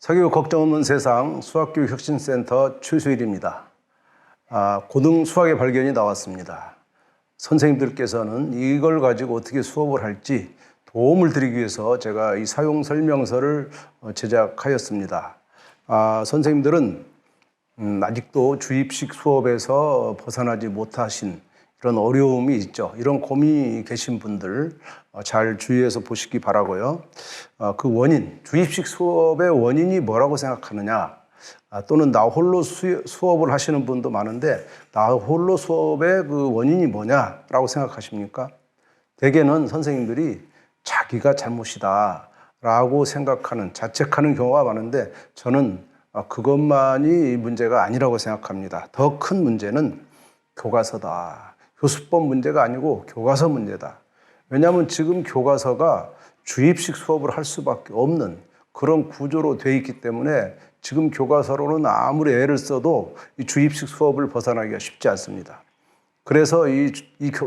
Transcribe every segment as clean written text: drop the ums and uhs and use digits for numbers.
사교육 걱정 없는 세상 수학교육 혁신센터 최수일입니다. 고등 수학의 발견이 나왔습니다. 선생님들께서는 이걸 가지고 어떻게 수업을 할지 도움을 드리기 위해서 제가 이 사용 설명서를 제작하였습니다. 선생님들은 아직도 주입식 수업에서 벗어나지 못하신 그런 어려움이 있죠. 이런 고민이 계신 분들 잘 주의해서 보시기 바라고요. 그 원인, 주입식 수업의 원인이 뭐라고 생각하느냐, 또는 나 홀로 수업을 하시는 분도 많은데 나 홀로 수업의 그 원인이 뭐냐라고 생각하십니까? 대개는 선생님들이 자기가 잘못이다 라고 생각하는, 자책하는 경우가 많은데 저는 그것만이 문제가 아니라고 생각합니다. 더 큰 문제는 교과서다. 교수법 문제가 아니고 교과서 문제다. 왜냐하면 지금 교과서가 주입식 수업을 할 수밖에 없는 그런 구조로 되어 있기 때문에 지금 교과서로는 아무리 애를 써도 이 주입식 수업을 벗어나기가 쉽지 않습니다. 그래서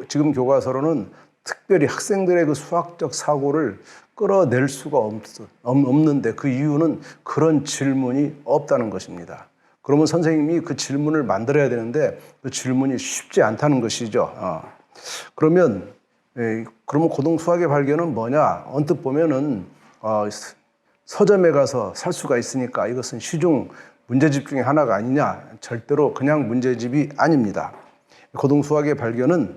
지금 교과서로는 특별히 학생들의 그 수학적 사고를 끌어낼 수가 없는데 그 이유는 그런 질문이 없다는 것입니다. 그러면 선생님이 그 질문을 만들어야 되는데 그 질문이 쉽지 않다는 것이죠. 그러면 고등 수학의 발견은 뭐냐? 언뜻 보면은 서점에 가서 살 수가 있으니까 이것은 시중 문제집 중에 하나가 아니냐? 절대로 그냥 문제집이 아닙니다. 고등 수학의 발견은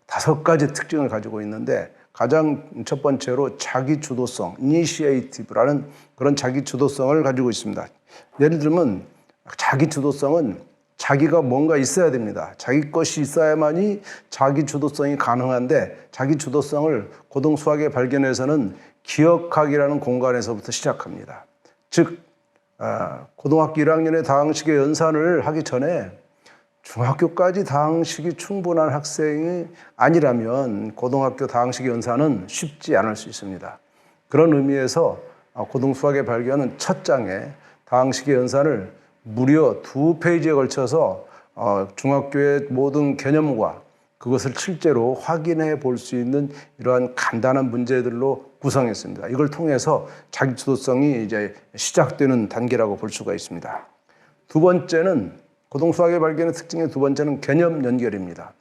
5가지 특징을 가지고 있는데 가장 첫 번째로 자기 주도성, 이니시에이티브라는 그런 자기 주도성을 가지고 있습니다. 예를 들면 자기 주도성은 자기가 뭔가 있어야 됩니다. 자기 것이 있어야만이 자기 주도성이 가능한데 자기 주도성을 고등 수학의 발견에서는 기억학이라는 공간에서부터 시작합니다. 즉 고등학교 1학년의 다항식의 연산을 하기 전에 중학교까지 다항식이 충분한 학생이 아니라면 고등학교 다항식 연산은 쉽지 않을 수 있습니다. 그런 의미에서 고등 수학의 발견은 첫 장에 다항식의 연산을 무려 2페이지에 걸쳐서 중학교의 모든 개념과 그것을 실제로 확인해 볼 수 있는 이러한 간단한 문제들로 구성했습니다. 이걸 통해서 자기 주도성이 이제 시작되는 단계라고 볼 수가 있습니다. 두 번째는 고등 수학의 발견의 특징의 두 번째는 개념 연결입니다.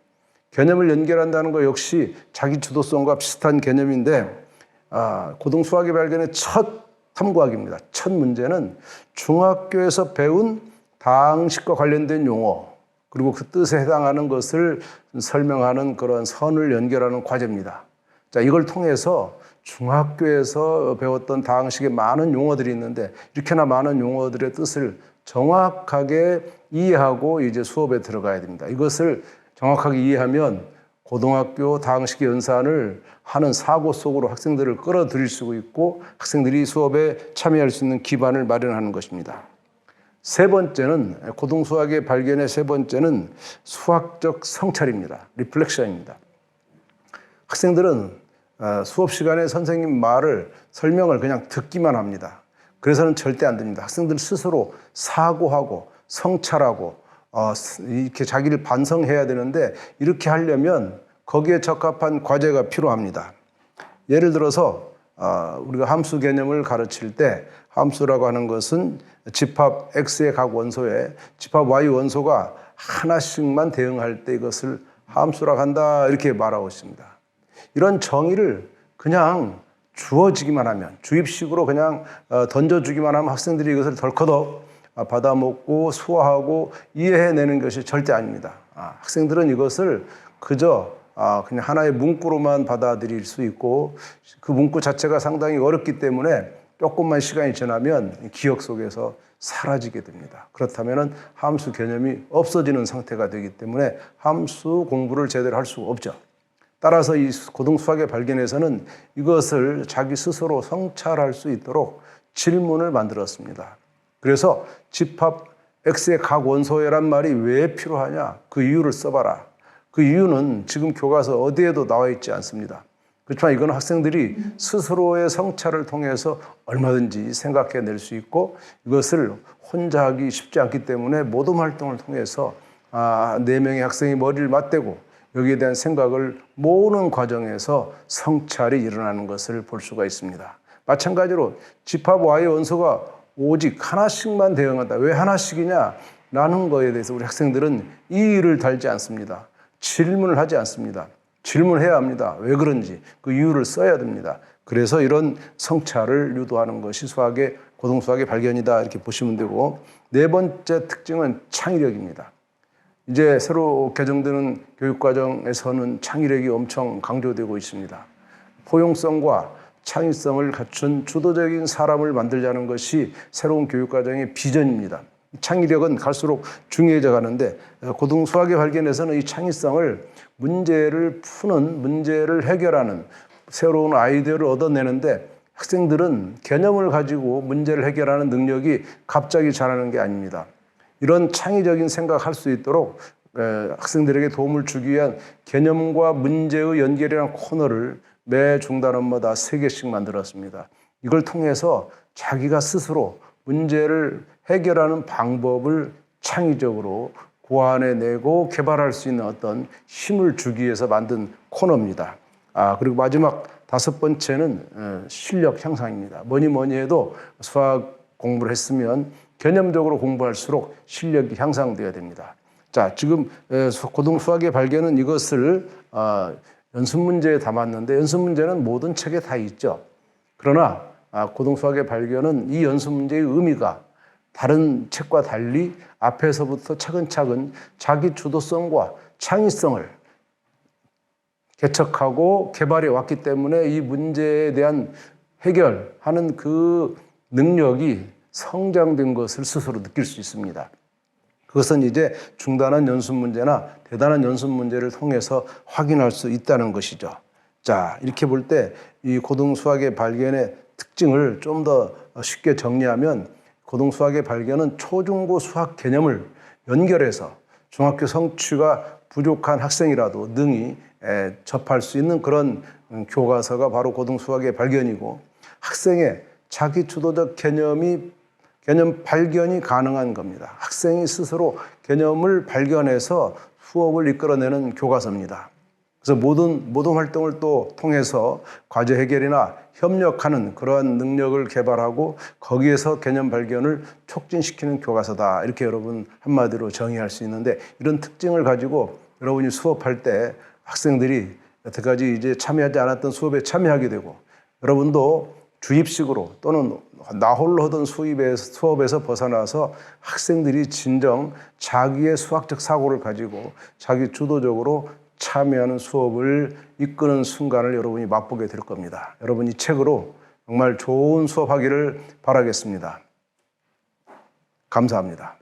개념을 연결한다는 것 역시 자기 주도성과 비슷한 개념인데 고등 수학의 발견의 첫 탐구학입니다. 첫 문제는 중학교에서 배운 다항식과 관련된 용어 그리고 그 뜻에 해당하는 것을 설명하는 그런 선을 연결하는 과제입니다. 자, 이걸 통해서 중학교에서 배웠던 다항식의 많은 용어들이 있는데 이렇게나 많은 용어들의 뜻을 정확하게 이해하고 이제 수업에 들어가야 됩니다. 이것을 정확하게 이해하면 고등학교 다항식 연산을 하는 사고 속으로 학생들을 끌어들일 수 있고 학생들이 수업에 참여할 수 있는 기반을 마련하는 것입니다. 세 번째는 고등 수학의 발견의 세 번째는 수학적 성찰입니다. 리플렉션입니다. 학생들은 수업 시간에 선생님 말을 설명을 그냥 듣기만 합니다. 그래서는 절대 안 됩니다. 학생들 스스로 사고하고 성찰하고 이렇게 자기를 반성해야 되는데 이렇게 하려면 거기에 적합한 과제가 필요합니다. 예를 들어서 우리가 함수 개념을 가르칠 때 함수라고 하는 것은 집합 x의 각 원소에 집합 y 원소가 하나씩만 대응할 때 이것을 함수라고 한다 이렇게 말하고 있습니다. 이런 정의를 그냥 주어지기만 하면 주입식으로 그냥 던져주기만 하면 학생들이 이것을 덜커덕 받아먹고 수화하고 이해해내는 것이 절대 아닙니다. 학생들은 이것을 그저 그냥 하나의 문구로만 받아들일 수 있고 그 문구 자체가 상당히 어렵기 때문에 조금만 시간이 지나면 기억 속에서 사라지게 됩니다. 그렇다면 함수 개념이 없어지는 상태가 되기 때문에 함수 공부를 제대로 할 수가 없죠. 따라서 이 고등 수학의 발견에서는 이것을 자기 스스로 성찰할 수 있도록 질문을 만들었습니다. 그래서 집합 X의 각 원소에란 말이 왜 필요하냐? 그 이유를 써봐라. 그 이유는 지금 교과서 어디에도 나와 있지 않습니다. 그렇지만 이건 학생들이 스스로의 성찰을 통해서 얼마든지 생각해낼 수 있고 이것을 혼자 하기 쉽지 않기 때문에 모둠 활동을 통해서 4명의 학생이 머리를 맞대고 여기에 대한 생각을 모으는 과정에서 성찰이 일어나는 것을 볼 수가 있습니다. 마찬가지로 집합 Y의 원소가 오직 하나씩만 대응한다. 왜 하나씩이냐? 라는 거에 대해서 우리 학생들은 이의를 달지 않습니다. 질문을 하지 않습니다. 질문해야 합니다. 왜 그런지 그 이유를 써야 됩니다. 그래서 이런 성찰을 유도하는 것이 고등수학의 발견이다 이렇게 보시면 되고, 네 번째 특징은 창의력입니다. 이제 새로 개정되는 교육과정에서는 창의력이 엄청 강조되고 있습니다. 포용성과 창의성을 갖춘 주도적인 사람을 만들자는 것이 새로운 교육과정의 비전입니다. 창의력은 갈수록 중요해져 가는데, 고등수학의 발견에서는 이 창의성을 문제를 푸는, 문제를 해결하는 새로운 아이디어를 얻어내는데, 학생들은 개념을 가지고 문제를 해결하는 능력이 갑자기 자라는 게 아닙니다. 이런 창의적인 생각할 수 있도록 학생들에게 도움을 주기 위한 개념과 문제의 연결이라는 코너를 매 중단원마다 3개씩 만들었습니다. 이걸 통해서 자기가 스스로 문제를 해결하는 방법을 창의적으로 고안해내고 개발할 수 있는 어떤 힘을 주기 위해서 만든 코너입니다. 그리고 마지막 5번째는 실력 향상입니다. 뭐니 해도 수학 공부를 했으면 개념적으로 공부할수록 실력이 향상되어야 됩니다. 자, 지금 고등수학의 발견은 이것을 연습 문제에 담았는데, 연습 문제는 모든 책에 다 있죠. 그러나 고등수학의 발견은 이 연습 문제의 의미가 다른 책과 달리 앞에서부터 차근차근 자기 주도성과 창의성을 개척하고 개발해 왔기 때문에 이 문제에 대한 해결하는 그 능력이 성장된 것을 스스로 느낄 수 있습니다. 그것은 이제 중단한 연습 문제나 대단한 연습 문제를 통해서 확인할 수 있다는 것이죠. 자, 이렇게 볼 때 이 고등수학의 발견의 특징을 좀 더 쉽게 정리하면, 고등수학의 발견은 초중고 수학 개념을 연결해서 중학교 성취가 부족한 학생이라도 능히 접할 수 있는 그런 교과서가 바로 고등수학의 발견이고, 학생의 자기 주도적 개념 발견이 가능한 겁니다. 학생이 스스로 개념을 발견해서 수업을 이끌어내는 교과서입니다. 그래서 모든 활동을 또 통해서 과제 해결이나 협력하는 그러한 능력을 개발하고 거기에서 개념 발견을 촉진시키는 교과서다. 이렇게 여러분 한마디로 정의할 수 있는데, 이런 특징을 가지고 여러분이 수업할 때 학생들이 여태까지 이제 참여하지 않았던 수업에 참여하게 되고, 여러분도 주입식으로 또는 나홀로 하던 수업에서 벗어나서 학생들이 진정 자기의 수학적 사고를 가지고 자기 주도적으로 참여하는 수업을 이끄는 순간을 여러분이 맛보게 될 겁니다. 여러분 이 책으로 정말 좋은 수업하기를 바라겠습니다. 감사합니다.